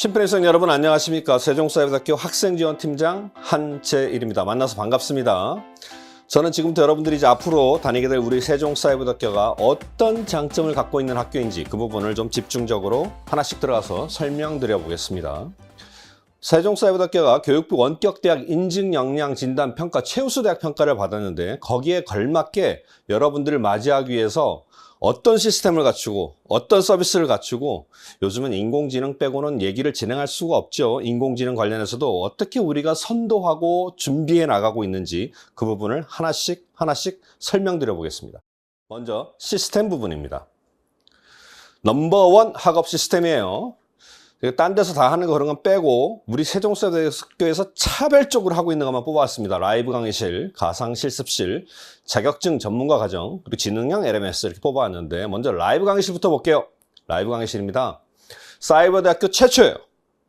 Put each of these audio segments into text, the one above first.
심플인생 여러분 안녕하십니까. 세종사이버대학교 학생지원팀장 한재일입니다. 만나서 반갑습니다. 저는 지금부터 여러분들이 이제 앞으로 다니게 될 우리 세종사이버대학교가 어떤 장점을 갖고 있는 학교인지 그 부분을 좀 집중적으로 하나씩 들어가서 설명드려 보겠습니다. 세종사이버대학교가 교육부 원격대학 인증역량진단평가 최우수대학 평가를 받았는데 거기에 걸맞게 여러분들을 맞이하기 위해서 어떤 시스템을 갖추고 어떤 서비스를 갖추고 요즘은 인공지능 빼고는 얘기를 진행할 수가 없죠. 인공지능 관련해서도 어떻게 우리가 선도하고 준비해 나가고 있는지 그 부분을 하나씩 설명드려 보겠습니다. 먼저 시스템 부분입니다. 넘버원 학업 시스템이에요. 딴 데서 다 하는 거 그런 건 빼고 우리 세종사이버대학교에서 차별적으로 하고 있는 것만 뽑아왔습니다. 라이브 강의실, 가상 실습실, 자격증 전문가 과정, 그리고 지능형 LMS 이렇게 뽑아왔는데 먼저 라이브 강의실부터 볼게요. 라이브 강의실입니다. 사이버대학교 최초예요.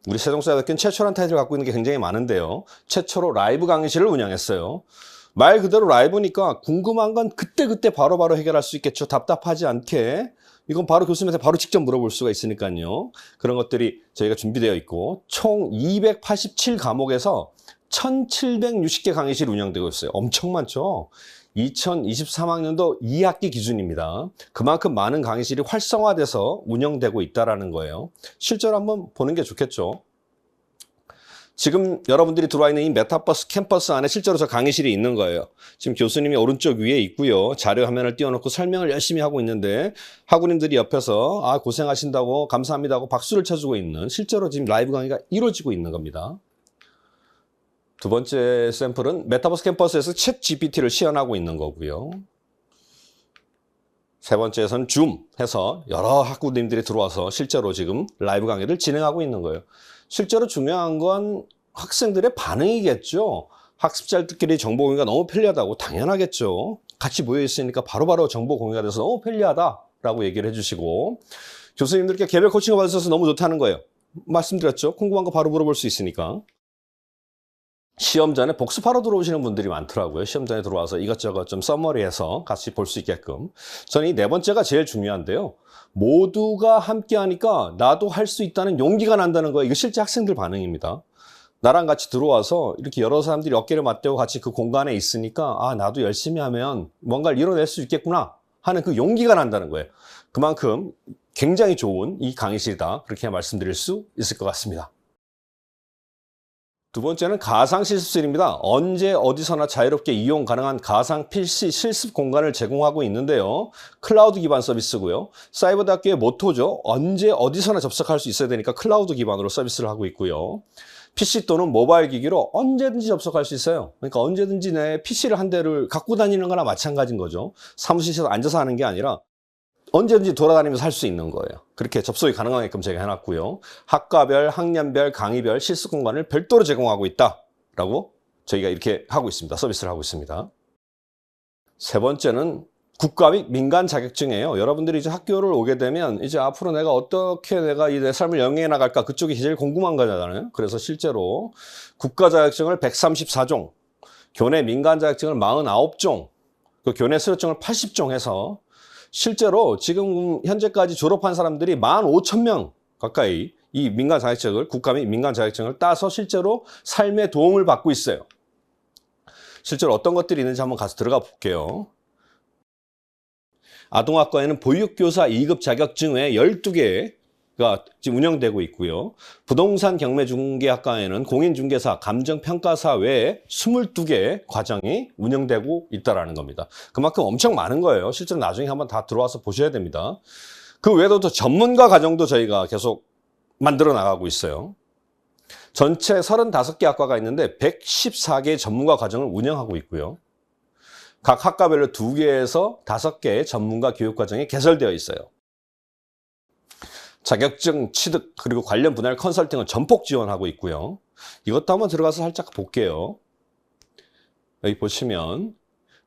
우리 세종사이버대학교는 최초라는 타이틀을 갖고 있는 게 굉장히 많은데요. 최초로 라이브 강의실을 운영했어요. 말 그대로 라이브니까 궁금한 건 그때그때 바로바로 해결할 수 있겠죠. 답답하지 않게. 이건 바로 교수님한테 바로 직접 물어볼 수가 있으니까요. 그런 것들이 저희가 준비되어 있고 총 287과목에서 1760개 강의실이 운영되고 있어요. 엄청 많죠? 2023학년도 2학기 기준입니다. 그만큼 많은 강의실이 활성화돼서 운영되고 있다는 거예요. 실제로 한번 보는 게 좋겠죠. 지금 여러분들이 들어와 있는 이 메타버스 캠퍼스 안에 실제로 저 강의실이 있는 거예요. 지금 교수님이 오른쪽 위에 있고요. 자료 화면을 띄워놓고 설명을 열심히 하고 있는데 학우님들이 옆에서 고생하신다고 감사합니다 하고 박수를 쳐주고 있는 실제로 지금 라이브 강의가 이루어지고 있는 겁니다. 두 번째 샘플은 메타버스 캠퍼스에서 챗 GPT를 시연하고 있는 거고요. 세 번째에서는 줌 해서 여러 학우님들이 들어와서 실제로 지금 라이브 강의를 진행하고 있는 거예요. 실제로 중요한 건 학생들의 반응이겠죠. 학습자들끼리 정보 공유가 너무 편리하다고 당연하겠죠. 같이 모여 있으니까 바로바로 정보 공유가 돼서 너무 편리하다라고 얘기를 해주시고 교수님들께 개별 코칭을 받으셔서 너무 좋다는 거예요. 말씀드렸죠. 궁금한 거 바로 물어볼 수 있으니까. 시험 전에 복습하러 들어오시는 분들이 많더라고요. 시험 전에 들어와서 이것저것 좀 서머리해서 같이 볼 수 있게끔. 저는 이 네 번째가 제일 중요한데요. 모두가 함께 하니까 나도 할 수 있다는 용기가 난다는 거예요. 이거 실제 학생들 반응입니다. 나랑 같이 들어와서 이렇게 여러 사람들이 어깨를 맞대고 같이 그 공간에 있으니까 나도 열심히 하면 뭔가를 이뤄낼 수 있겠구나 하는 그 용기가 난다는 거예요. 그만큼 굉장히 좋은 이 강의실이다. 그렇게 말씀드릴 수 있을 것 같습니다. 두 번째는 가상 실습실입니다. 언제 어디서나 자유롭게 이용 가능한 가상 PC 실습 공간을 제공하고 있는데요. 클라우드 기반 서비스고요. 사이버대학교의 모토죠. 언제 어디서나 접속할 수 있어야 되니까 클라우드 기반으로 서비스를 하고 있고요. PC 또는 모바일 기기로 언제든지 접속할 수 있어요. 그러니까 언제든지 내 PC를 한 대를 갖고 다니는 거나 마찬가지인 거죠. 사무실에서 앉아서 하는 게 아니라 언제든지 돌아다니면서 할 수 있는 거예요. 그렇게 접속이 가능하게끔 제가 해놨고요. 학과별, 학년별, 강의별 실습 공간을 별도로 제공하고 있다라고 저희가 이렇게 하고 있습니다. 서비스를 하고 있습니다. 세 번째는 국가 및 민간 자격증이에요. 여러분들이 이제 학교를 오게 되면 이제 앞으로 내가 어떻게 내가 내 삶을 영위해 나갈까 그쪽이 제일 궁금한 거잖아요. 그래서 실제로 국가 자격증을 134종, 교내 민간 자격증을 49종, 그 교내 수료증을 80종 해서 실제로 지금 현재까지 졸업한 사람들이 15,000명 가까이 이 민간 자격증을, 국가 및 민간 자격증을 따서 실제로 삶에 도움을 받고 있어요. 실제로 어떤 것들이 있는지 한번 가서 들어가 볼게요. 아동학과에는 보육교사 2급 자격증 외에 12개가 지금 운영되고 있고요. 부동산 경매중개학과에는 공인중개사, 감정평가사 외에 22개 과정이 운영되고 있다는 겁니다. 그만큼 엄청 많은 거예요. 실제로 나중에 한번 다 들어와서 보셔야 됩니다. 그 외에도 또 전문가 과정도 저희가 계속 만들어 나가고 있어요. 전체 35개 학과가 있는데 114개의 전문가 과정을 운영하고 있고요. 각 학과별로 2개에서 5개의 전문가 교육과정이 개설되어 있어요. 자격증 취득 그리고 관련 분야의 컨설팅을 전폭 지원하고 있고요. 이것도 한번 들어가서 살짝 볼게요. 여기 보시면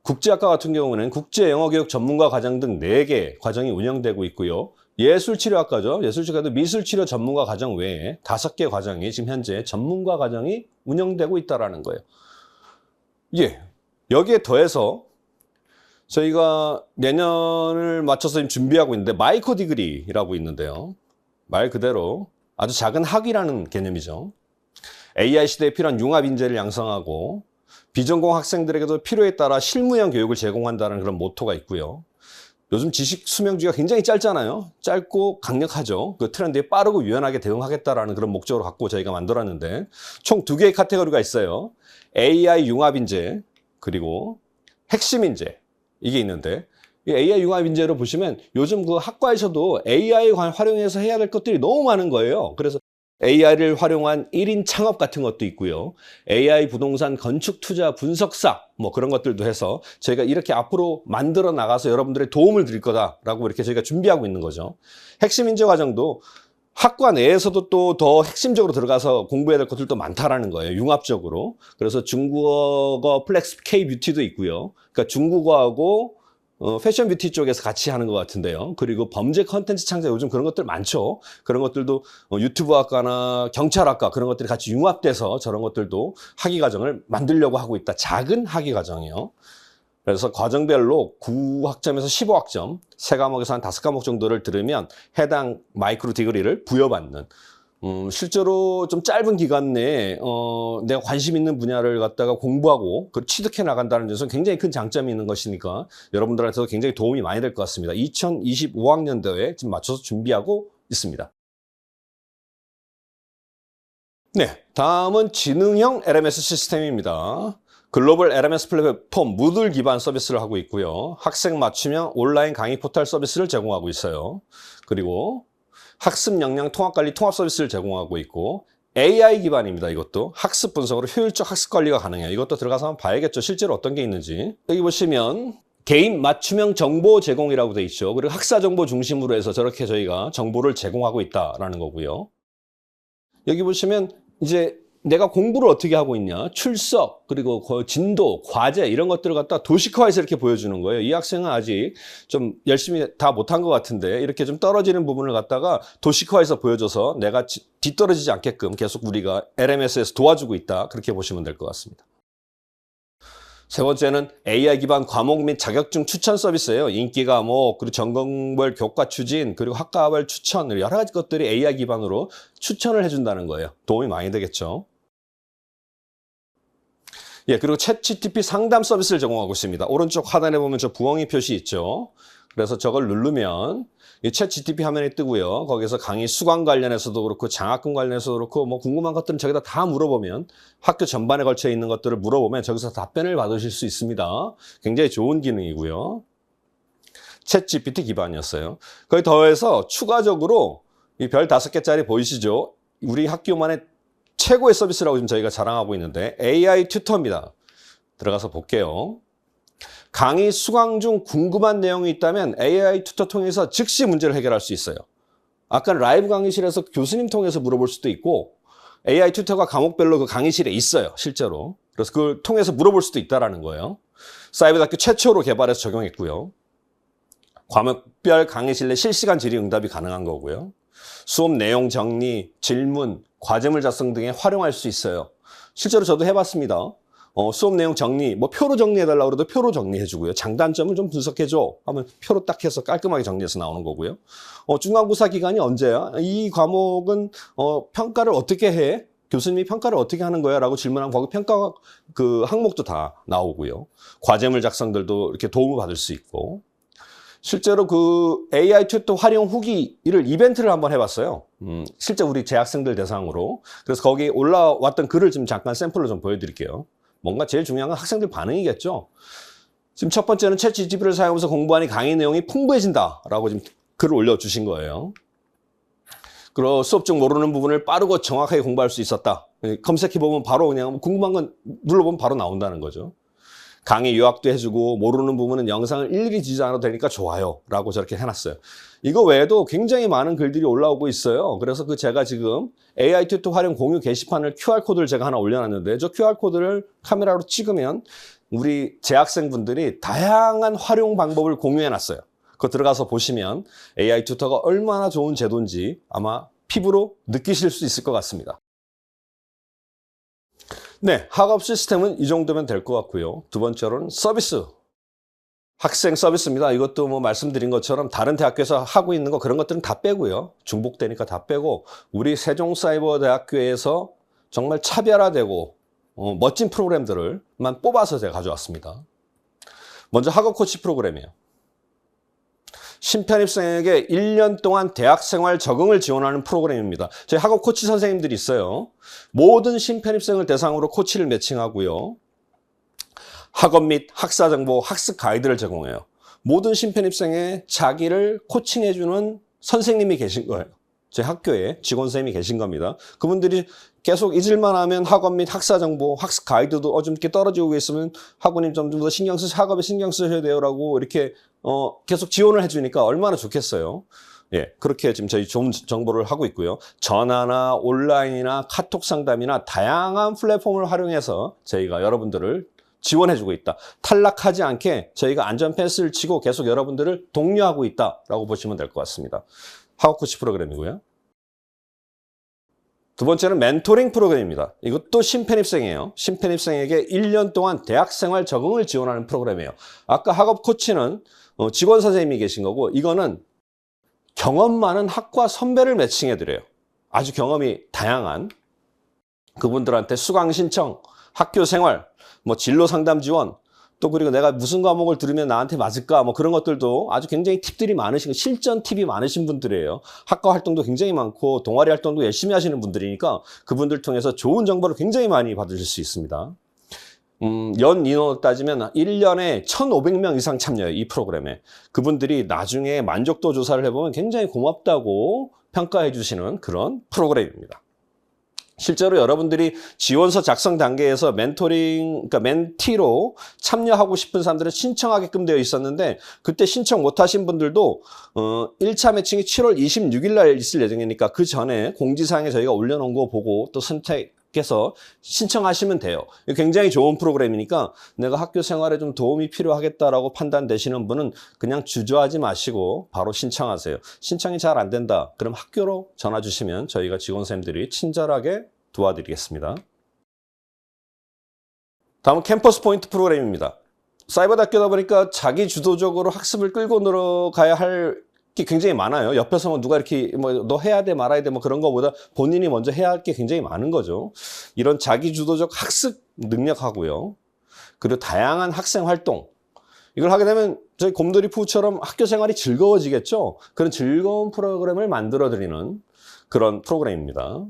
국제학과 같은 경우는 국제영어교육 전문가 과정 등 4개 과정이 운영되고 있고요. 예술치료학과죠. 예술치료학과도 미술치료 전문가 과정 외에 5개 과정이 지금 현재 전문가 과정이 운영되고 있다는 거예요. 여기에 더해서 저희가 내년을 맞춰서 지금 준비하고 있는데 마이크로 디그리라고 있는데요. 말 그대로 아주 작은 학위라는 개념이죠. AI 시대에 필요한 융합 인재를 양성하고 비전공 학생들에게도 필요에 따라 실무형 교육을 제공한다는 그런 모토가 있고요. 요즘 지식 수명주기가 굉장히 짧잖아요. 짧고 강력하죠. 그 트렌드에 빠르고 유연하게 대응하겠다라는 그런 목적으로 갖고 저희가 만들었는데 총 2개의 카테고리가 있어요. AI 융합 인재 그리고 핵심 인재 이게 있는데 이 AI 융합 인재로 보시면 요즘 그 학과에서도 AI 활용해서 해야 될 것들이 너무 많은 거예요. 그래서 AI를 활용한 1인 창업 같은 것도 있고요. AI 부동산 건축 투자 분석사 뭐 그런 것들도 해서 저희가 이렇게 앞으로 만들어 나가서 여러분들의 도움을 드릴 거다라고 이렇게 저희가 준비하고 있는 거죠. 핵심 인재 과정도 학과 내에서도 또 더 핵심적으로 들어가서 공부해야 될 것들도 많다라는 거예요. 융합적으로. 그래서 중국어 플렉스 K 뷰티도 있고요. 그러니까 중국어하고 패션 뷰티 쪽에서 같이 하는 것 같은데요. 그리고 범죄 컨텐츠 창작 요즘 그런 것들 많죠. 그런 것들도 유튜브 학과나 경찰학과 그런 것들이 같이 융합돼서 저런 것들도 학위 과정을 만들려고 하고 있다. 작은 학위 과정이요. 그래서 과정별로 9학점에서 15학점, 3과목에서 한 5과목 정도를 들으면 해당 마이크로 디그리를 부여받는 실제로 좀 짧은 기간 내에 내가 관심 있는 분야를 갖다가 공부하고 취득해 나간다는 점에서 굉장히 큰 장점이 있는 것이니까 여러분들한테도 굉장히 도움이 많이 될 것 같습니다. 2025학년도에 지금 맞춰서 준비하고 있습니다. 네, 다음은 지능형 LMS 시스템입니다. 글로벌 LMS 플랫폼 무들 기반 서비스를 하고 있고요. 학생 맞춤형 온라인 강의 포털 서비스를 제공하고 있어요. 그리고 학습 역량 통합관리 통합 서비스를 제공하고 있고 AI 기반입니다. 이것도 학습 분석으로 효율적 학습 관리가 가능해요. 이것도 들어가서 한번 봐야겠죠. 실제로 어떤 게 있는지. 여기 보시면 개인 맞춤형 정보 제공이라고 돼 있죠. 그리고 학사 정보 중심으로 해서 저렇게 저희가 정보를 제공하고 있다라는 거고요. 여기 보시면 이제 내가 공부를 어떻게 하고 있냐, 출석, 그리고 진도, 과제 이런 것들을 갖다 도식화해서 이렇게 보여주는 거예요. 이 학생은 아직 좀 열심히 다 못한 것 같은데 이렇게 좀 떨어지는 부분을 갖다가 도식화해서 보여줘서 내가 뒤떨어지지 않게끔 계속 우리가 LMS에서 도와주고 있다. 그렇게 보시면 될 것 같습니다. 세 번째는 AI 기반 과목 및 자격증 추천 서비스예요. 인기 과목, 그리고 전공별 교과 추진, 그리고 학과별 추천, 여러 가지 것들이 AI 기반으로 추천을 해준다는 거예요. 도움이 많이 되겠죠. 예, 그리고 챗GPT 상담 서비스를 제공하고 있습니다. 오른쪽 하단에 보면 저 부엉이 표시 있죠. 그래서 저걸 누르면 이 챗GPT 화면이 뜨고요. 거기서 강의 수강 관련해서도 그렇고 장학금 관련해서도 그렇고 뭐 궁금한 것들은 저기다 다 물어보면 학교 전반에 걸쳐 있는 것들을 물어보면 저기서 답변을 받으실 수 있습니다. 굉장히 좋은 기능이고요. 챗GPT 기반이었어요. 거기 더해서 추가적으로 이 별 5개짜리 보이시죠? 우리 학교만의 최고의 서비스라고 지금 저희가 자랑하고 있는데 AI 튜터입니다. 들어가서 볼게요. 강의 수강 중 궁금한 내용이 있다면 AI 튜터 통해서 즉시 문제를 해결할 수 있어요. 아까 라이브 강의실에서 교수님 통해서 물어볼 수도 있고 AI 튜터가 과목별로 그 강의실에 있어요. 실제로. 그래서 그걸 통해서 물어볼 수도 있다는 거예요. 사이버대학교 최초로 개발해서 적용했고요. 과목별 강의실 내 실시간 질의응답이 가능한 거고요. 수업 내용 정리, 질문, 과제물 작성 등에 활용할 수 있어요. 실제로 저도 해봤습니다. 수업 내용 정리, 뭐 표로 정리해달라고 그래도 표로 정리해주고요. 장단점을 좀 분석해줘 하면 표로 딱 해서 깔끔하게 정리해서 나오는 거고요. 중간고사 기간이 언제야? 이 과목은 평가를 어떻게 해? 교수님이 평가를 어떻게 하는 거야? 라고 질문하면 거기 평가 그 항목도 다 나오고요. 과제물 작성들도 이렇게 도움을 받을 수 있고. 실제로 그 AI 튜터 활용 후기를 이벤트를 한번 해봤어요. 실제 우리 재학생들 대상으로. 그래서 거기 올라왔던 글을 지금 잠깐 샘플로 좀 보여드릴게요. 뭔가 제일 중요한 건 학생들 반응이겠죠. 지금 첫 번째는 챗GPT를 사용하면서 공부하니 강의 내용이 풍부해진다라고 지금 글을 올려주신 거예요. 그리고 수업 중 모르는 부분을 빠르고 정확하게 공부할 수 있었다. 검색해보면 바로 그냥 궁금한 건 눌러보면 바로 나온다는 거죠. 강의 요약도 해주고 모르는 부분은 영상을 일일이 지지 않아도 되니까 좋아요 라고 저렇게 해놨어요. 이거 외에도 굉장히 많은 글들이 올라오고 있어요. 그래서 제가 지금 AI 튜터 활용 공유 게시판을 QR코드를 제가 하나 올려놨는데 저 QR코드를 카메라로 찍으면 우리 재학생분들이 다양한 활용 방법을 공유해놨어요. 그거 들어가서 보시면 AI 튜터가 얼마나 좋은 제도인지 아마 피부로 느끼실 수 있을 것 같습니다. 네, 학업 시스템은 이 정도면 될 것 같고요. 두 번째로는 서비스. 학생 서비스입니다. 이것도 뭐 말씀드린 것처럼 다른 대학교에서 하고 있는 거 그런 것들은 다 빼고요. 중복되니까 다 빼고 우리 세종사이버대학교에서 정말 차별화되고 멋진 프로그램들을만 뽑아서 제가 가져왔습니다. 먼저 학업 코치 프로그램이에요. 신편입생에게 1년 동안 대학생활 적응을 지원하는 프로그램입니다. 저희 학업 코치 선생님들이 있어요. 모든 신편입생을 대상으로 코치를 매칭하고요. 학업 및 학사 정보, 학습 가이드를 제공해요. 모든 신편입생의 자기를 코칭해주는 선생님이 계신 거예요. 저희 학교에 직원 선생님이 계신 겁니다. 그분들이 계속 잊을만 하면 학업 및 학사 정보, 학습 가이드도 좀 이렇게 떨어지고 있으면 학우님 좀 더 학업에 신경 쓰셔야 돼요라고 이렇게 계속 지원을 해주니까 얼마나 좋겠어요. 예, 그렇게 지금 저희 좋은 정보를 하고 있고요. 전화나 온라인이나 카톡 상담이나 다양한 플랫폼을 활용해서 저희가 여러분들을 지원해주고 있다. 탈락하지 않게 저희가 안전 펜스를 치고 계속 여러분들을 독려하고 있다라고 보시면 될 것 같습니다. 학업 코치 프로그램이고요. 두 번째는 멘토링 프로그램입니다. 이것도 신편입생이에요. 신편입생에게 1년 동안 대학생활 적응을 지원하는 프로그램이에요. 아까 학업 코치는 직원 선생님이 계신 거고 이거는 경험 많은 학과 선배를 매칭해드려요. 아주 경험이 다양한 그분들한테 수강 신청, 학교 생활, 뭐 진로 상담 지원, 또 그리고 내가 무슨 과목을 들으면 나한테 맞을까 뭐 그런 것들도 아주 굉장히 팁들이 많으신 실전 팁이 많으신 분들이에요. 학과 활동도 굉장히 많고 동아리 활동도 열심히 하시는 분들이니까 그분들 통해서 좋은 정보를 굉장히 많이 받으실 수 있습니다. 연 인원으로 따지면 1년에 1,500명 이상 참여해요. 이 프로그램에. 그분들이 나중에 만족도 조사를 해보면 굉장히 고맙다고 평가해 주시는 그런 프로그램입니다. 실제로 여러분들이 지원서 작성 단계에서 그러니까 멘티로 참여하고 싶은 사람들은 신청하게끔 되어 있었는데 그때 신청 못하신 분들도 1차 매칭이 7월 26일 날 있을 예정이니까 그 전에 공지사항에 저희가 올려놓은 거 보고 또 선택해서 신청하시면 돼요. 굉장히 좋은 프로그램이니까 내가 학교 생활에 좀 도움이 필요하겠다라고 판단되시는 분은 그냥 주저하지 마시고 바로 신청하세요. 신청이 잘 안 된다. 그럼 학교로 전화 주시면 저희가 직원 선생님들이 친절하게 도와드리겠습니다. 다음은 캠퍼스 포인트 프로그램입니다. 사이버대학교다 보니까 자기 주도적으로 학습을 끌고 들어가야 할 게 굉장히 많아요. 옆에서 뭐 누가 이렇게 너 해야 돼 말아야 돼 뭐 그런 거보다 본인이 먼저 해야 할 게 굉장히 많은 거죠. 이런 자기 주도적 학습 능력하고요. 그리고 다양한 학생 활동. 이걸 하게 되면 저희 곰돌이 푸처럼 학교 생활이 즐거워지겠죠. 그런 즐거운 프로그램을 만들어 드리는 그런 프로그램입니다.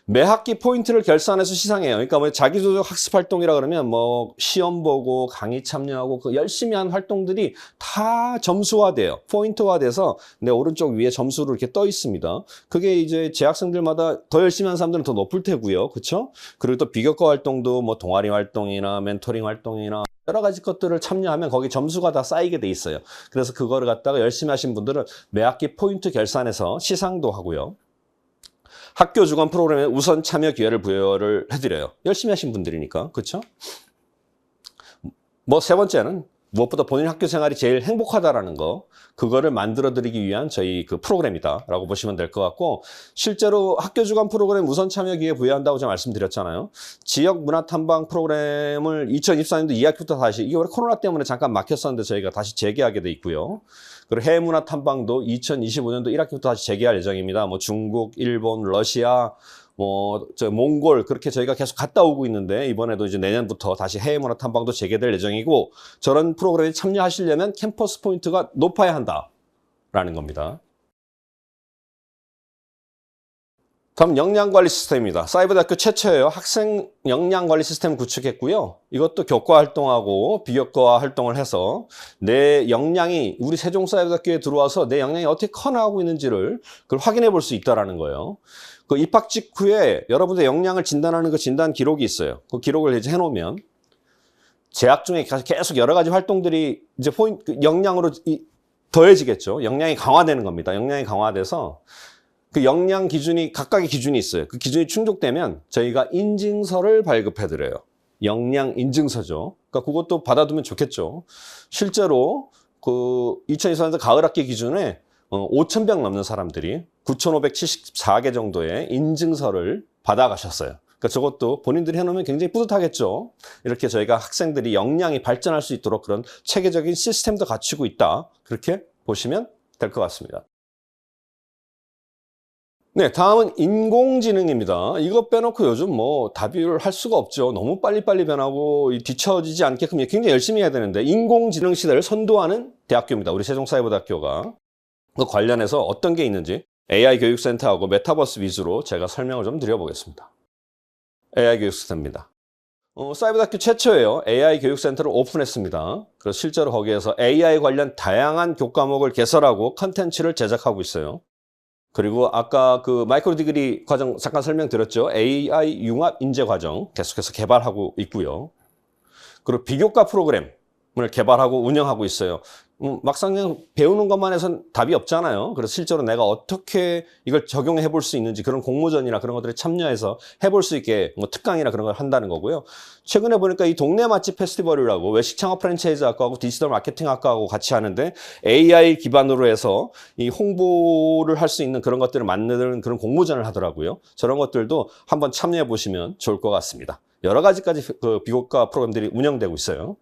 매 학기 포인트를 결산해서 시상해요. 그러니까 뭐 자기주도적 학습 활동이라 그러면 뭐 시험 보고 강의 참여하고 그 열심히 한 활동들이 다 점수화돼요. 포인트화돼서 내 오른쪽 위에 점수로 이렇게 떠 있습니다. 그게 이제 재학생들마다 더 열심히 한 사람들은 더 높을 테고요. 그렇죠? 그리고 또 비교과 활동도 뭐 동아리 활동이나 멘토링 활동이나 여러 가지 것들을 참여하면 거기 점수가 다 쌓이게 돼 있어요. 그래서 그거를 갖다가 열심히 하신 분들은 매 학기 포인트 결산해서 시상도 하고요. 학교 주관 프로그램에 우선 참여 기회를 부여를 해드려요. 열심히 하신 분들이니까. 그렇죠? 뭐 세 번째는 무엇보다 본인 학교 생활이 제일 행복하다라는 거, 그거를 만들어드리기 위한 저희 그 프로그램이다라고 보시면 될 것 같고, 실제로 학교 주관 프로그램 우선 참여 기회 부여한다고 제가 말씀드렸잖아요. 지역 문화 탐방 프로그램을 2024년도 2학기부터 다시, 이게 원래 코로나 때문에 잠깐 막혔었는데 저희가 다시 재개하게 돼 있고요. 그리고 해외 문화 탐방도 2025년도 1학기부터 다시 재개할 예정입니다. 뭐 중국, 일본, 러시아, 몽골 그렇게 저희가 계속 갔다 오고 있는데 이번에도 이제 내년부터 다시 해외 문화 탐방도 재개될 예정이고, 저런 프로그램에 참여하시려면 캠퍼스 포인트가 높아야 한다라는 겁니다. 다음 역량관리 시스템입니다. 사이버대학교 최초예요. 학생 역량관리 시스템 구축했고요. 이것도 교과 활동하고 비교과 활동을 해서 내 역량이 우리 세종사이버대학교에 들어와서 내 역량이 어떻게 커나가고 있는지를 그걸 확인해 볼 수 있다는 거예요. 그 입학 직후에 여러분들 역량을 진단하는 그 진단 기록이 있어요. 그 기록을 이제 해놓으면 재학 중에 계속 여러 가지 활동들이 이제 역량으로 더해지겠죠. 역량이 강화되는 겁니다. 역량이 강화돼서 그 역량 기준이 각각의 기준이 있어요. 그 기준이 충족되면 저희가 인증서를 발급해 드려요. 역량 인증서죠. 그러니까 그것도 받아두면 좋겠죠. 실제로 그 2024년도 가을 학기 기준에 5,000명 넘는 사람들이 9,574개 정도의 인증서를 받아가셨어요. 그러니까 저것도 본인들이 해놓으면 굉장히 뿌듯하겠죠. 이렇게 저희가 학생들이 역량이 발전할 수 있도록 그런 체계적인 시스템도 갖추고 있다. 그렇게 보시면 될 것 같습니다. 네, 다음은 인공지능입니다. 이거 빼놓고 요즘 뭐 답을 할 수가 없죠. 너무 빨리빨리 변하고 뒤처지지 않게끔 굉장히 열심히 해야 되는데 인공지능 시대를 선도하는 대학교입니다. 우리 세종사이버대학교가. 그 관련해서 어떤 게 있는지 AI 교육센터하고 메타버스 위주로 제가 설명을 좀 드려보겠습니다. AI 교육센터입니다. 사이버대학교 최초예요. AI 교육센터를 오픈했습니다. 그래서 실제로 거기에서 AI 관련 다양한 교과목을 개설하고 컨텐츠를 제작하고 있어요. 그리고 아까 그 마이크로 디그리 과정 잠깐 설명드렸죠. AI 융합 인재 과정 계속해서 개발하고 있고요. 그리고 비교과 프로그램을 개발하고 운영하고 있어요. 막상 그냥 배우는 것만 해서는 답이 없잖아요. 그래서 실제로 내가 어떻게 이걸 적용해 볼 수 있는지 그런 공모전이나 그런 것들에 참여해서 해볼 수 있게 뭐 특강이나 그런 걸 한다는 거고요. 최근에 보니까 이 동네 맛집 페스티벌이라고 외식 창업 프랜차이즈 학과하고 디지털 마케팅 학과하고 같이 하는데 AI 기반으로 해서 이 홍보를 할 수 있는 그런 것들을 만드는 그런 공모전을 하더라고요. 저런 것들도 한번 참여해 보시면 좋을 것 같습니다. 여러 가지까지 그 비교과 프로그램들이 운영되고 있어요.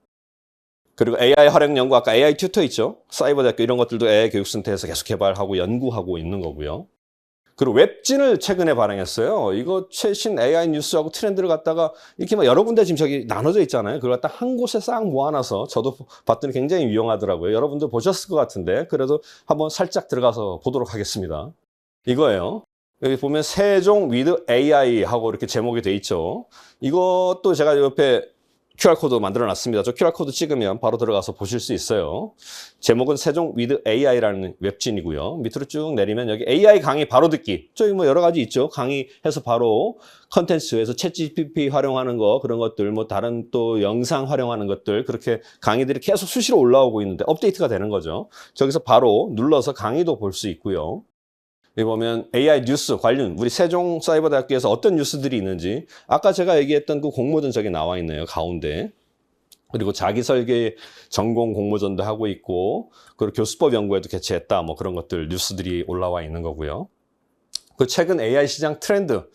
그리고 AI 활용 연구, 아까 AI 튜터 있죠? 사이버대학교 이런 것들도 AI 교육센터에서 계속 개발하고 연구하고 있는 거고요. 그리고 웹진을 최근에 발행했어요. 이거 최신 AI 뉴스하고 트렌드를 갖다가 이렇게 막 여러 군데 지금 저기 나눠져 있잖아요. 그걸 갖다 한 곳에 싹 모아놔서 저도 봤더니 굉장히 유용하더라고요. 여러분들 보셨을 것 같은데 그래도 한번 살짝 들어가서 보도록 하겠습니다. 이거예요. 여기 보면 세종 with AI 하고 이렇게 제목이 돼 있죠. 이것도 제가 옆에 QR코드 만들어 놨습니다. 저 QR코드 찍으면 바로 들어가서 보실 수 있어요. 제목은 세종 with AI라는 웹진이고요. 밑으로 쭉 내리면 여기 AI 강의 바로 듣기. 저기 뭐 여러 가지 있죠. 강의해서 바로 컨텐츠에서 챗GPT 활용하는 거 그런 것들 뭐 다른 또 영상 활용하는 것들 그렇게 강의들이 계속 수시로 올라오고 있는데 업데이트가 되는 거죠. 저기서 바로 눌러서 강의도 볼 수 있고요. 여기 보면 AI 뉴스 관련 우리 세종사이버대학교에서 어떤 뉴스들이 있는지 아까 제가 얘기했던 그 공모전 저기 나와 있네요. 가운데. 그리고 자기설계 전공 공모전도 하고 있고 그리고 교수법 연구회도 개최했다. 뭐 그런 것들 뉴스들이 올라와 있는 거고요. 그 최근 AI 시장 트렌드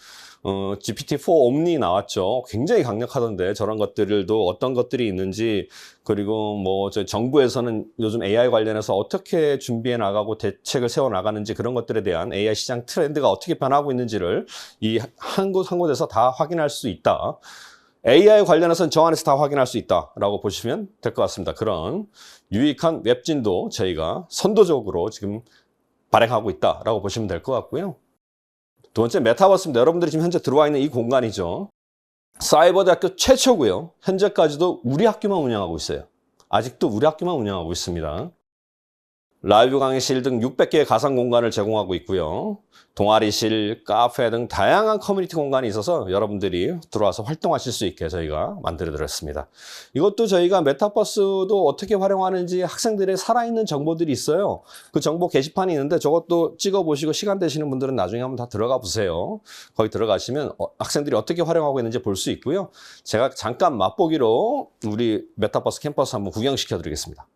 GPT-4 옴니 나왔죠. 굉장히 강력하던데 저런 것들도 어떤 것들이 있는지 그리고 뭐 저 정부에서는 요즘 AI 관련해서 어떻게 준비해 나가고 대책을 세워 나가는지 그런 것들에 대한 AI 시장 트렌드가 어떻게 변하고 있는지를 이 한 곳 한 곳에서 다 확인할 수 있다. AI 관련해서는 저 안에서 다 확인할 수 있다라고 보시면 될 것 같습니다. 그런 유익한 웹진도 저희가 선도적으로 지금 발행하고 있다라고 보시면 될 것 같고요. 두 번째 메타버스입니다. 여러분들이 지금 현재 들어와 있는 이 공간이죠. 사이버대학교 최초고요. 현재까지도 우리 학교만 운영하고 있어요. 아직도 우리 학교만 운영하고 있습니다. 라이브 강의실 등 600개의 가상 공간을 제공하고 있고요. 동아리실, 카페 등 다양한 커뮤니티 공간이 있어서 여러분들이 들어와서 활동하실 수 있게 저희가 만들어드렸습니다. 이것도 저희가 메타버스도 어떻게 활용하는지 학생들의 살아있는 정보들이 있어요. 그 정보 게시판이 있는데 저것도 찍어보시고 시간 되시는 분들은 나중에 한번 다 들어가 보세요. 거기 들어가시면 학생들이 어떻게 활용하고 있는지 볼 수 있고요. 제가 잠깐 맛보기로 우리 메타버스 캠퍼스 한번 구경시켜 드리겠습니다.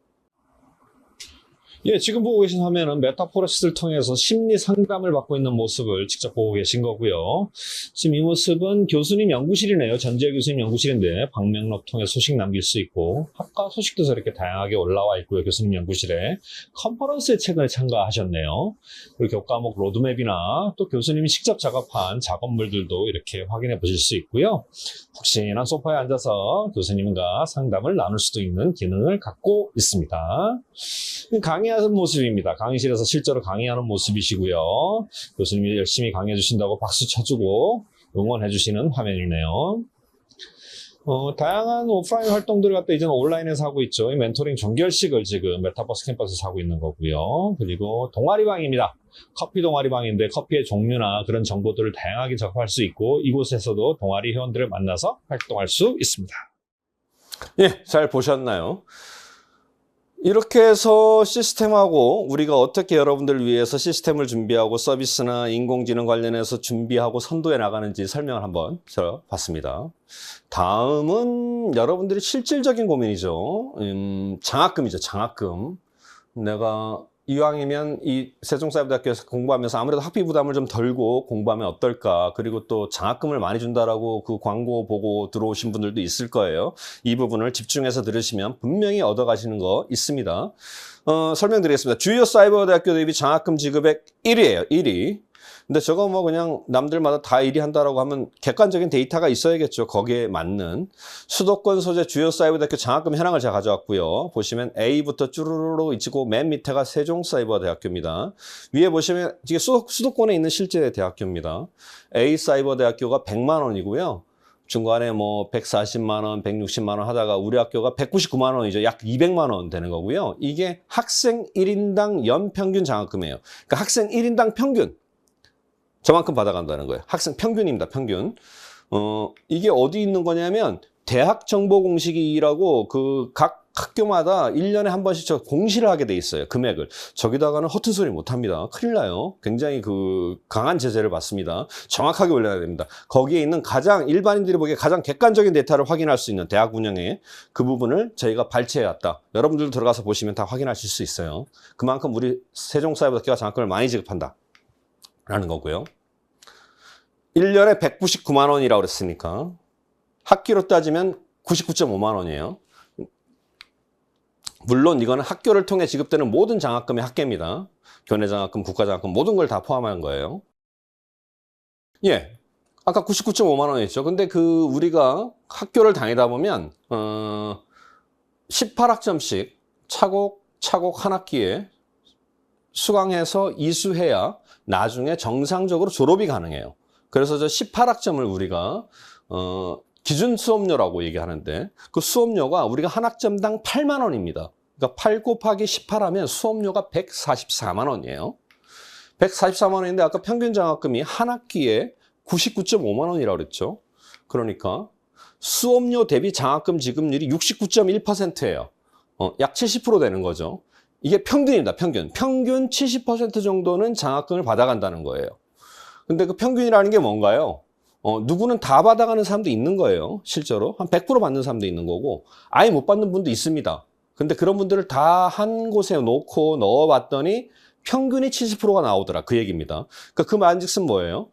예, 지금 보고 계신 화면은 메타포레스트를 통해서 심리 상담을 받고 있는 모습을 직접 보고 계신 거고요. 지금 이 모습은 교수님 연구실이네요. 전재 교수님 연구실인데 방명록 통해 소식 남길 수 있고 학과 소식도 저렇게 다양하게 올라와 있고요. 교수님 연구실에 컨퍼런스에 최근에 참가하셨네요. 그리고 교과목 로드맵이나 또 교수님이 직접 작업한 작업물들도 이렇게 확인해 보실 수 있고요. 푹신한 소파에 앉아서 교수님과 상담을 나눌 수도 있는 기능을 갖고 있습니다. 강의하는 모습입니다. 강의실에서 실제로 강의하는 모습이시고요. 교수님이 열심히 강의해 주신다고 박수 쳐주고 응원해 주시는 화면이네요. 다양한 오프라인 활동들을 갖다 이제는 온라인에서 하고 있죠. 이 멘토링 종결식을 지금 메타버스 캠퍼스에서 하고 있는 거고요. 그리고 동아리방입니다. 커피 동아리방인데 커피의 종류나 그런 정보들을 다양하게 접할 수 있고 이곳에서도 동아리 회원들을 만나서 활동할 수 있습니다. 예, 잘 보셨나요? 이렇게 해서 시스템하고 우리가 어떻게 여러분들을 위해서 시스템을 준비하고 서비스나 인공지능 관련해서 준비하고 선도해 나가는지 설명을 한번 봤습니다. 다음은 여러분들이 실질적인 고민이죠. 장학금이죠. 장학금. 내가 이왕이면 이 세종사이버대학교에서 공부하면서 아무래도 학비 부담을 좀 덜고 공부하면 어떨까. 그리고 또 장학금을 많이 준다라고 그 광고 보고 들어오신 분들도 있을 거예요. 이 부분을 집중해서 들으시면 분명히 얻어가시는 거 있습니다. 설명드리겠습니다. 주요 사이버대학교 대비 장학금 지급액 1위예요. 1위. 근데 저거 뭐 그냥 남들마다 다 1위 한다라고 하면 객관적인 데이터가 있어야겠죠. 거기에 맞는. 수도권 소재 주요 사이버대학교 장학금 현황을 제가 가져왔고요. 보시면 A부터 쭈루루루 있고 맨 밑에가 세종사이버대학교입니다. 위에 보시면 이게 수도권에 있는 실제 대학교입니다. A사이버대학교가 100만 원이고요. 중간에 뭐 140만 원, 160만 원 하다가 우리 학교가 199만 원이죠. 약 200만 원 되는 거고요. 이게 학생 1인당 연평균 장학금이에요. 그러니까 학생 1인당 평균. 저만큼 받아간다는 거예요. 학생 평균입니다. 평균. 이게 어디 있는 거냐면 대학정보공식이라고 그 각 학교마다 1년에 한 번씩 저 공시를 하게 돼 있어요. 금액을. 저기다가는 허튼 소리 못 합니다. 큰일 나요. 굉장히 그 강한 제재를 받습니다. 정확하게 올려야 됩니다. 거기에 있는 가장 일반인들이 보기에 가장 객관적인 데이터를 확인할 수 있는 대학 운영의 그 부분을 저희가 발췌해 왔다. 여러분들도 들어가서 보시면 다 확인하실 수 있어요. 그만큼 우리 세종사이버대학교가 장학금을 많이 지급한다. 라는 거고요. 1년에 199만 원이라고 그랬으니까 학기로 따지면 99.5만 원이에요. 물론 이거는 학교를 통해 지급되는 모든 장학금의 합계입니다. 교내장학금, 국가장학금 모든 걸 다 포함한 거예요. 예, 아까 99.5만 원이었죠. 근데 그 우리가 학교를 다니다 보면 18학점씩 차곡차곡 한 학기에 수강해서 이수해야 나중에 정상적으로 졸업이 가능해요. 그래서 저 18학점을 우리가 기준 수업료라고 얘기하는데 그 수업료가 우리가 한 학점당 8만 원입니다. 그러니까 8 곱하기 18하면 수업료가 144만 원이에요. 144만 원인데 아까 평균 장학금이 한 학기에 99.5만 원이라고 그랬죠. 그러니까 수업료 대비 장학금 지급률이 69.1%예요. 약 70% 되는 거죠. 이게 평균입니다. 평균. 평균 70% 정도는 장학금을 받아간다는 거예요. 근데 그 평균이라는 게 뭔가요? 누구는 다 받아가는 사람도 있는 거예요. 실제로. 한 100% 받는 사람도 있는 거고 아예 못 받는 분도 있습니다. 근데 그런 분들을 다 한 곳에 놓고 넣어봤더니 평균이 70%가 나오더라. 그 얘기입니다. 그러니까 그 말인즉슨 뭐예요?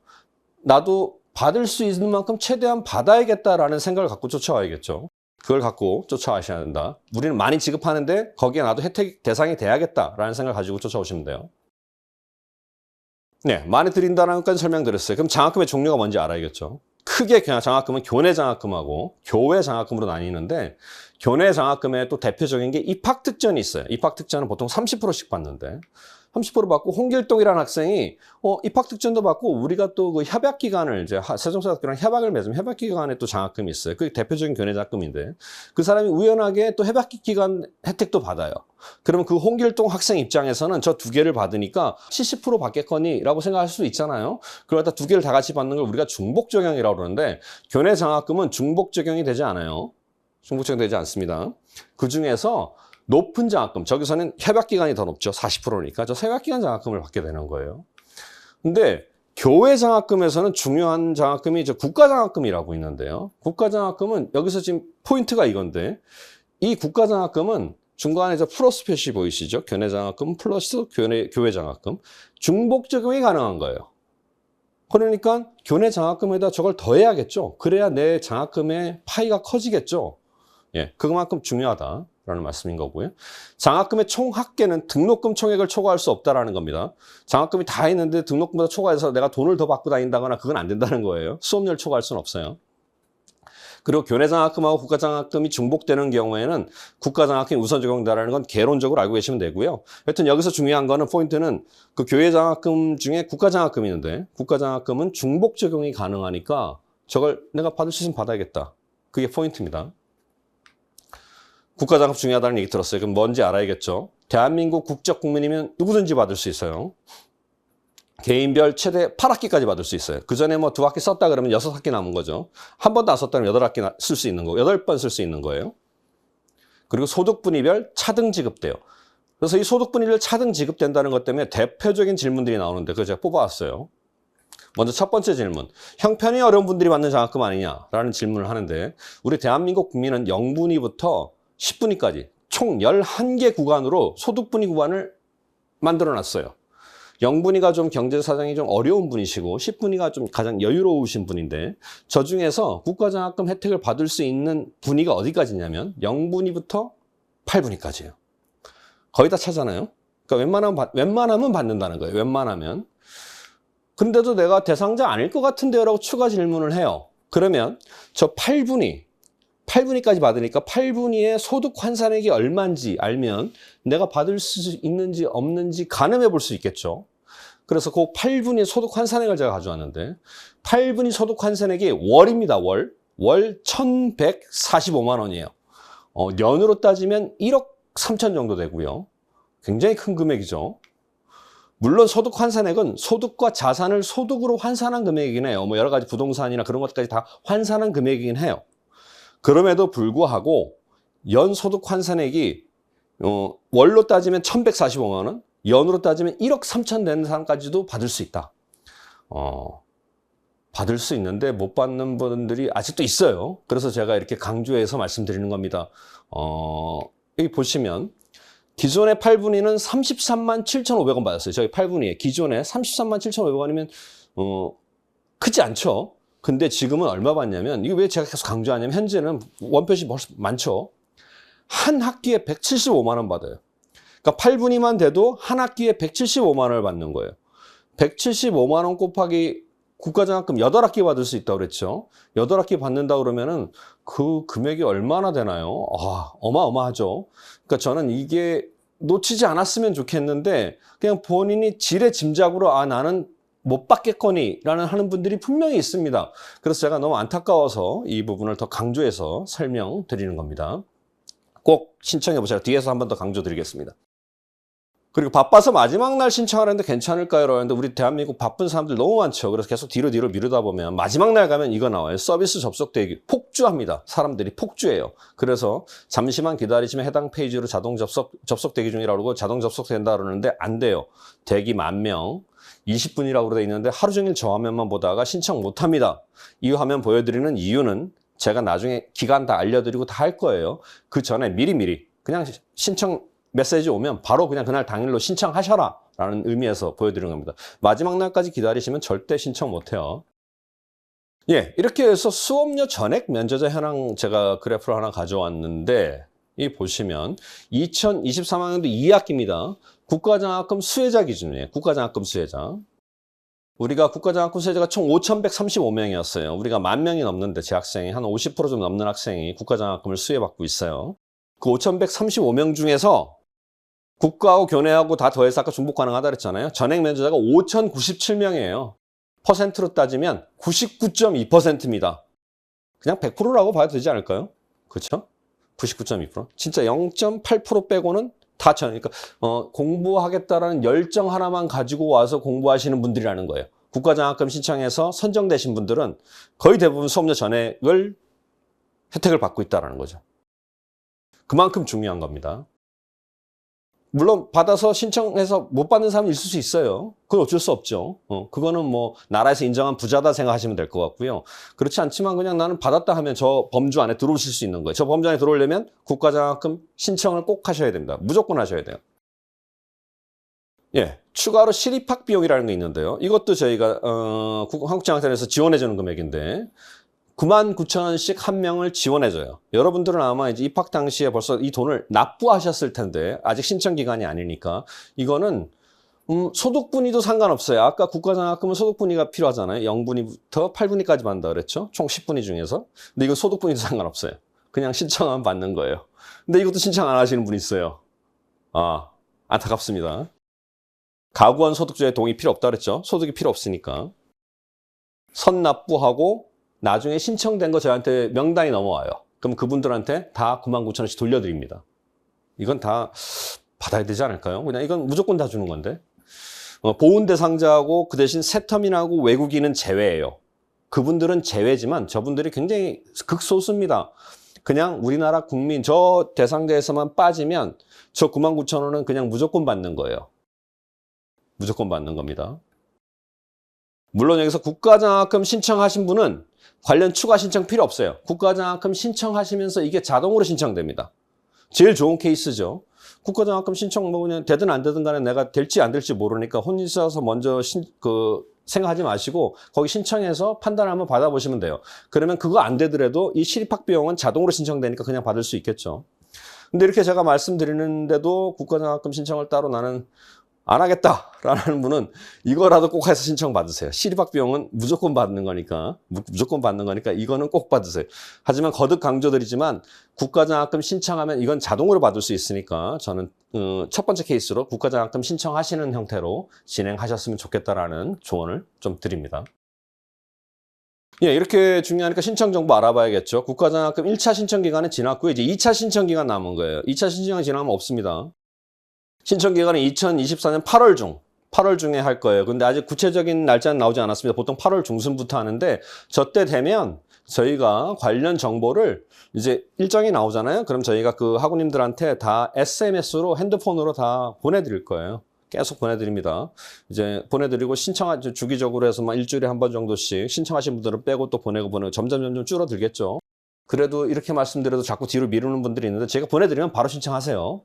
나도 받을 수 있는 만큼 최대한 받아야겠다라는 생각을 갖고 쫓아와야겠죠. 그걸 갖고 쫓아와셔야 된다. 우리는 많이 지급하는데 거기에 나도 혜택 대상이 돼야겠다라는 생각을 가지고 쫓아오시면 돼요. 네, 많이 드린다는 것까지 설명드렸어요. 그럼 장학금의 종류가 뭔지 알아야겠죠. 크게 그냥 장학금은 교내 장학금하고 교외 장학금으로 나뉘는데 교내 장학금에 또 대표적인 게 입학특전이 있어요. 입학특전은 보통 30%씩 받는데 30% 받고 홍길동이라는 학생이 입학특전도 받고 우리가 또 그 협약 기간을 이제 세종사학교랑 협약을 맺으면 협약 기간에 또 장학금이 있어요. 그게 대표적인 교내 장학금인데 그 사람이 우연하게 또 협약 기간 혜택도 받아요. 그러면 그 홍길동 학생 입장에서는 저 두 개를 받으니까 70% 받겠거니라고 생각할 수도 있잖아요. 그러다 두 개를 다 같이 받는 걸 우리가 중복 적용이라고 그러는데 교내 장학금은 중복 적용이 되지 않아요. 중복 적용되지 않습니다. 그 중에서 높은 장학금, 저기서는 협약기간이 더 높죠. 40%니까. 저 협약기간 장학금을 받게 되는 거예요. 근데 교외 장학금에서는 중요한 장학금이 이제 국가장학금이라고 있는데요. 국가장학금은 여기서 지금 포인트가 이건데 이 국가장학금은 중간에 저 플러스 표시 보이시죠? 교내 장학금 플러스 교외 장학금. 중복 적용이 가능한 거예요. 그러니까 교내 장학금에다 저걸 더해야겠죠. 그래야 내 장학금의 파이가 커지겠죠. 예, 그만큼 중요하다. 라는 말씀인 거고요. 장학금의 총 합계는 등록금 총액을 초과할 수 없다라는 겁니다. 장학금이 다 있는데 등록금보다 초과해서 내가 돈을 더 받고 다닌다거나 그건 안 된다는 거예요. 수업료를 초과할 수는 없어요. 그리고 교내장학금하고 국가장학금이 중복되는 경우에는 국가장학금이 우선 적용된다는 건 개론적으로 알고 계시면 되고요. 하여튼 여기서 중요한 거는 포인트는 그 교외장학금 중에 국가장학금이 있는데 국가장학금은 중복 적용이 가능하니까 저걸 내가 받을 수 있으면 받아야겠다. 그게 포인트입니다. 국가장학금 중요하다는 얘기 들었어요. 그럼 뭔지 알아야겠죠. 대한민국 국적 국민이면 누구든지 받을 수 있어요. 개인별 최대 8학기까지 받을 수 있어요. 그 전에 뭐 2학기 썼다 그러면 6학기 남은 거죠. 한 번도 안 썼다면 8학기 쓸 수 있는 거, 8번 쓸 수 있는 거예요. 그리고 소득분위별 차등 지급돼요. 그래서 이 소득분위별 차등 지급된다는 것 때문에 대표적인 질문들이 나오는데 그거 제가 뽑아왔어요. 먼저 첫 번째 질문. 형편이 어려운 분들이 받는 장학금 아니냐라는 질문을 하는데 우리 대한민국 국민은 0분위부터 10분위까지 총 11개 구간으로 소득분위 구간을 만들어 놨어요. 0분위가 좀 경제 사정이 좀 어려운 분이시고 10분위가 좀 가장 여유로우신 분인데 저 중에서 국가장학금 혜택을 받을 수 있는 분위가 어디까지냐면 0분위부터 8분위까지예요. 거의 다 차잖아요. 그러니까 웬만하면 받는다는 거예요. 웬만하면. 근데도 내가 대상자 아닐 것 같은데요 라고 추가 질문을 해요. 그러면 저 8분위까지 받으니까 8분위의 소득 환산액이 얼마인지 알면 내가 받을 수 있는지 없는지 가늠해 볼 수 있겠죠. 그래서 그 8분위 소득 환산액을 제가 가져왔는데 8분위 소득 환산액이 월입니다. 월 1,145만 원이에요. 년으로 따지면 1억 3천 정도 되고요. 굉장히 큰 금액이죠. 물론 소득 환산액은 소득과 자산을 소득으로 환산한 금액이긴 해요. 뭐 여러 가지 부동산이나 그런 것까지 다 환산한 금액이긴 해요. 그럼에도 불구하고 연 소득 환산액이 월로 따지면 1,145만 원, 연으로 따지면 1억 3천 되는 사람까지도 받을 수 있다. 받을 수 있는데 못 받는 분들이 아직도 있어요. 그래서 제가 이렇게 강조해서 말씀드리는 겁니다. 여기 보시면 기존의 8분위는 33만 7,500원 받았어요. 저희 8분위에 기존에 33만 7,500원이면 크지 않죠. 근데 지금은 얼마 받냐면, 이거 왜 제가 계속 강조하냐면, 현재는 원표시 벌써 많죠. 한 학기에 175만 원 받아요. 그러니까 8분위만 돼도 한 학기에 175만 원을 받는 거예요. 175만 원 곱하기 국가장학금 8학기 받을 수 있다고 그랬죠. 8학기 받는다 그러면은 그 금액이 얼마나 되나요? 어마어마하죠. 그러니까 저는 이게 놓치지 않았으면 좋겠는데, 그냥 본인이 지레 짐작으로, 나는 못 받겠거니 라는 하는 분들이 분명히 있습니다. 그래서 제가 너무 안타까워서 이 부분을 더 강조해서 설명드리는 겁니다. 꼭 신청해 보세요. 뒤에서 한 번 더 강조드리겠습니다. 그리고 바빠서 마지막 날 신청하는데 괜찮을까요? 라는데 우리 대한민국 바쁜 사람들 너무 많죠. 그래서 계속 뒤로 미루다 보면 마지막 날 가면 이거 나와요. 서비스 접속 대기. 폭주합니다. 사람들이 폭주해요. 그래서 잠시만 기다리시면 해당 페이지로 자동 접속 대기 중이라고 그러고 자동 접속된다 그러는데 안 돼요. 대기 10,000명. 20분이라고 되어 있는데 하루 종일 저 화면만 보다가 신청 못합니다. 이 화면 보여드리는 이유는 제가 나중에 기간 다 알려드리고 다 할 거예요. 그 전에 미리 그냥 신청 메시지 오면 바로 그냥 그날 당일로 신청하셔라 라는 의미에서 보여드리는 겁니다. 마지막 날까지 기다리시면 절대 신청 못해요. 예, 이렇게 해서 수업료 전액 면제자 현황 제가 그래프를 하나 가져왔는데 이 보시면 2023학년도 2학기입니다. 국가장학금 수혜자 기준이에요. 국가장학금 수혜자. 우리가 국가장학금 수혜자가 총 5,135명이었어요. 우리가 10,000명이 넘는데 재학생이 한 50% 좀 넘는 학생이 국가장학금을 수혜받고 있어요. 그 5,135명 중에서 국가하고 교내하고 다 더해서 아까 중복 가능하다 그랬잖아요. 전액 면제자가 5,097명이에요. 퍼센트로 따지면 99.2%입니다. 그냥 100%라고 봐도 되지 않을까요? 그렇죠? 99.2%. 진짜 0.8% 빼고는 다 그러니까 공부하겠다라는 열정 하나만 가지고 와서 공부하시는 분들이라는 거예요. 국가장학금 신청해서 선정되신 분들은 거의 대부분 수업료 전액을 혜택을 받고 있다는 거죠. 그만큼 중요한 겁니다. 물론 받아서 신청해서 못 받는 사람이 있을 수 있어요. 그건 어쩔 수 없죠. 그거는 뭐 나라에서 인정한 부자다 생각하시면 될 것 같고요. 그렇지 않지만 그냥 나는 받았다 하면 저 범주 안에 들어오실 수 있는 거예요. 저 범주 안에 들어오려면 국가장학금 신청을 꼭 하셔야 됩니다. 무조건 하셔야 돼요. 예, 추가로 실입학 비용이라는 게 있는데요. 이것도 저희가 한국장학단에서 지원해주는 금액인데 99,000원씩 한 명을 지원해줘요. 여러분들은 아마 이제 입학 당시에 벌써 이 돈을 납부하셨을 텐데 아직 신청 기간이 아니니까 이거는 소득분위도 상관없어요. 아까 국가장학금은 소득분위가 필요하잖아요. 0분위부터 8분위까지 받는다 그랬죠. 총 10분위 중에서. 근데 이거 소득분위도 상관없어요. 그냥 신청하면 받는 거예요. 근데 이것도 신청 안 하시는 분이 있어요. 안타깝습니다. 가구원 소득주에 동의 필요 없다 그랬죠. 소득이 필요 없으니까. 선납부하고 나중에 신청된 거 저한테 명단이 넘어와요. 그럼 그분들한테 다 99,000원씩 돌려드립니다. 이건 다 받아야 되지 않을까요? 그냥 이건 무조건 다 주는 건데. 보훈 대상자하고 그 대신 세터민하고 외국인은 제외예요. 그분들은 제외지만 저분들이 굉장히 극소수입니다. 그냥 우리나라 국민 저 대상자에서만 빠지면 저 99,000원은 그냥 무조건 받는 거예요. 무조건 받는 겁니다. 물론 여기서 국가장학금 신청하신 분은 관련 추가 신청 필요 없어요. 국가장학금 신청하시면서 이게 자동으로 신청됩니다. 제일 좋은 케이스죠. 국가장학금 신청 뭐 그냥 되든 안 되든 간에 내가 될지 안 될지 모르니까 혼자서 먼저 생각하지 마시고 거기 신청해서 판단을 한번 받아보시면 돼요. 그러면 그거 안 되더라도 이 실입학비용은 자동으로 신청되니까 그냥 받을 수 있겠죠. 근데 이렇게 제가 말씀드리는데도 국가장학금 신청을 따로 나는 안 하겠다라는 분은 이거라도 꼭 해서 신청 받으세요. 실입학비용은 무조건 받는 거니까, 이거는 꼭 받으세요. 하지만 거듭 강조드리지만 국가장학금 신청하면 이건 자동으로 받을 수 있으니까 저는 첫 번째 케이스로 국가장학금 신청하시는 형태로 진행하셨으면 좋겠다라는 조언을 좀 드립니다. 예, 이렇게 중요하니까 신청 정보 알아봐야겠죠. 국가장학금 1차 신청 기간은 지났고요. 이제 2차 신청 기간 남은 거예요. 2차 신청이 지나면 없습니다. 신청 기간은 2024년 8월 중에 할 거예요. 근데 아직 구체적인 날짜는 나오지 않았습니다. 보통 8월 중순부터 하는데 저때 되면 저희가 관련 정보를 이제 일정이 나오잖아요. 그럼 저희가 그 학우님들한테 다 SMS로 핸드폰으로 다 보내드릴 거예요. 계속 보내드립니다. 이제 보내드리고 주기적으로 해서 막 일주일에 한 번 정도씩 신청하신 분들은 빼고 또 보내고 점점 줄어들겠죠. 그래도 이렇게 말씀드려도 자꾸 뒤로 미루는 분들이 있는데 제가 보내드리면 바로 신청하세요.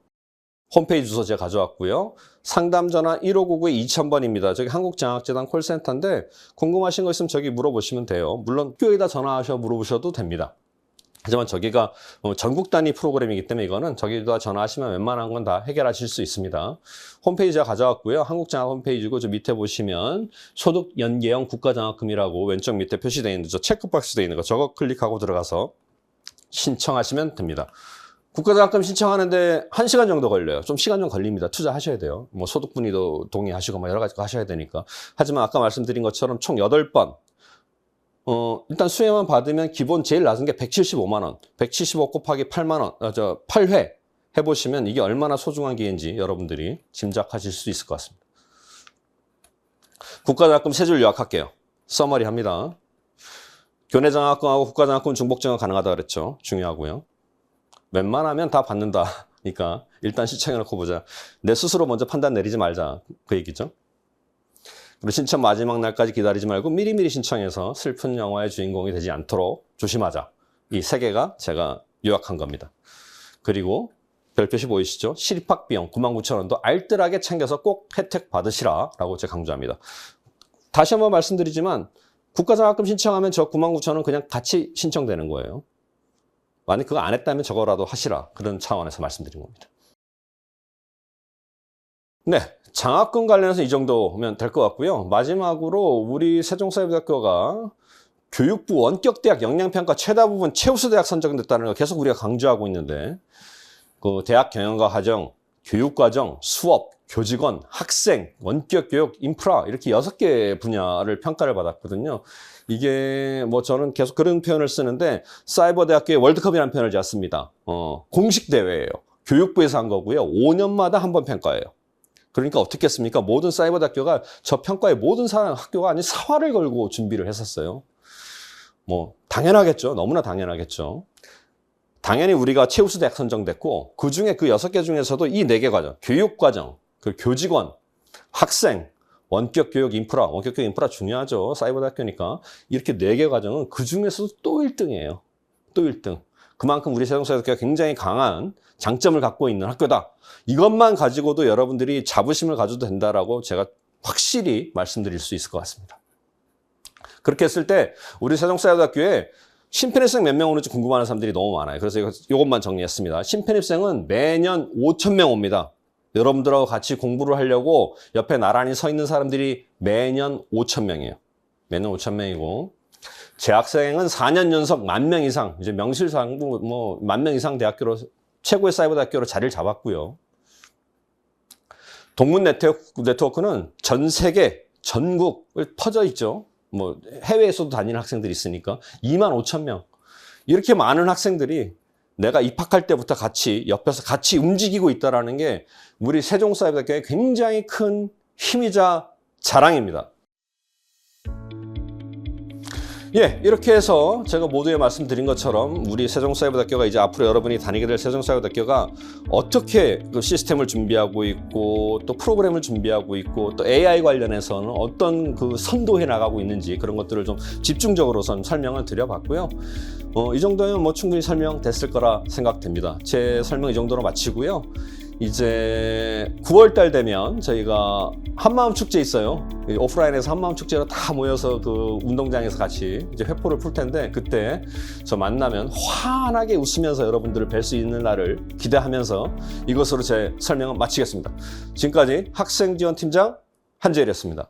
홈페이지 주소 제가 가져왔고요. 상담 전화 1599-2000번입니다. 저기 한국장학재단 콜센터인데 궁금하신 거 있으면 저기 물어보시면 돼요. 물론 학교에다 전화하셔 물어보셔도 됩니다. 하지만 저기가 전국 단위 프로그램이기 때문에 이거는 저기다 전화하시면 웬만한 건 다 해결하실 수 있습니다. 홈페이지 제가 가져왔고요. 한국장학 홈페이지고 저 밑에 보시면 소득 연계형 국가장학금이라고 왼쪽 밑에 표시되어 있는 저 체크박스 되어 있는 거 저거 클릭하고 들어가서 신청하시면 됩니다. 국가장학금 신청하는데 1시간 정도 걸려요. 좀 시간 좀 걸립니다. 투자하셔야 돼요. 뭐 소득분위도 동의하시고 뭐 여러 가지 거 하셔야 되니까. 하지만 아까 말씀드린 것처럼 총 8번. 일단 수혜만 받으면 기본 제일 낮은 게 175만 원. 175 곱하기 8만 원. 8회 해보시면 이게 얼마나 소중한 기회인지 여러분들이 짐작하실 수 있을 것 같습니다. 국가장학금 세 줄 요약할게요. 서머리 합니다. 교내장학금하고 국가장학금 중복증은 가능하다 그랬죠. 중요하고요. 웬만하면 다 받는다니까 일단 신청해놓고 보자. 내 스스로 먼저 판단 내리지 말자. 그 얘기죠. 그리고 신청 마지막 날까지 기다리지 말고 미리미리 신청해서 슬픈 영화의 주인공이 되지 않도록 조심하자. 이 세 개가 제가 요약한 겁니다. 그리고 별표시 보이시죠? 실입학비용 99,000원도 알뜰하게 챙겨서 꼭 혜택 받으시라라고 제가 강조합니다. 다시 한번 말씀드리지만 국가장학금 신청하면 저 99,000원 그냥 같이 신청되는 거예요. 만약 그거 안 했다면 저거라도 하시라. 그런 차원에서 말씀드린 겁니다. 네, 장학금 관련해서 이 정도면 될 것 같고요. 마지막으로 우리 세종사회대학교가 교육부 원격대학 역량평가 최다 부분 최우수 대학 선정됐다는 거 계속 우리가 강조하고 있는데 그 대학 경영과 과정, 교육과정, 수업, 교직원, 학생, 원격교육, 인프라 이렇게 6개 분야를 평가를 받았거든요. 이게 뭐 저는 계속 그런 표현을 쓰는데 사이버대학교의 월드컵이라는 표현을 짰습니다. 공식 대회예요. 교육부에서 한 거고요. 5년마다 한 번 평가예요. 그러니까 어떻게 했습니까? 모든 사이버대학교가 저 평가에 모든 학교가 아닌 사활을 걸고 준비를 했었어요. 뭐 당연하겠죠. 너무나 당연하겠죠. 당연히 우리가 최우수 대학 선정됐고 그중에 그 6개 중에서도 이 4개 과정, 교육과정, 그 교직원, 학생, 원격교육 인프라 중요하죠. 사이버대학교니까. 이렇게 4개 과정은 그 중에서도 또 1등이에요. 또 1등. 그만큼 우리 세종사회대학교가 굉장히 강한 장점을 갖고 있는 학교다. 이것만 가지고도 여러분들이 자부심을 가져도 된다라고 제가 확실히 말씀드릴 수 있을 것 같습니다. 그렇게 했을 때 우리 세종사회대학교에 신편입생 몇 명 오는지 궁금해하는 사람들이 너무 많아요. 그래서 이것만 정리했습니다. 신편입생은 매년 5,000명 옵니다. 여러분들하고 같이 공부를 하려고 옆에 나란히 서 있는 사람들이 매년 5,000명이에요. 매년 5,000명이고 재학생은 4년 연속 10,000명 이상, 이제 명실상부 뭐 10,000명 이상 대학교로 최고의 사이버 대학교로 자리를 잡았고요. 동문 네트워크는 전 세계, 전국을 퍼져 있죠. 뭐 해외에서도 다니는 학생들이 있으니까 25,000명. 이렇게 많은 학생들이 내가 입학할 때부터 같이 옆에서 같이 움직이고 있다는 게 우리 세종사회대학교의 굉장히 큰 힘이자 자랑입니다. 예, 이렇게 해서 제가 모두에 말씀드린 것처럼 우리 세종사회대학교가 이제 앞으로 여러분이 다니게 될 세종사회대학교가 어떻게 그 시스템을 준비하고 있고 또 프로그램을 준비하고 있고 또 AI 관련해서는 어떤 그 선도해 나가고 있는지 그런 것들을 좀 집중적으로 설명을 드려봤고요. 이 정도면 뭐 충분히 설명됐을 거라 생각됩니다. 제 설명 이 정도로 마치고요. 이제 9월달 되면 저희가 한마음 축제 있어요. 오프라인에서 한마음 축제로 다 모여서 그 운동장에서 같이 이제 회포를 풀 텐데, 그때 저 만나면 환하게 웃으면서 여러분들을 뵐 수 있는 날을 기대하면서 이것으로 제 설명은 마치겠습니다. 지금까지 학생지원팀장 한재일이었습니다.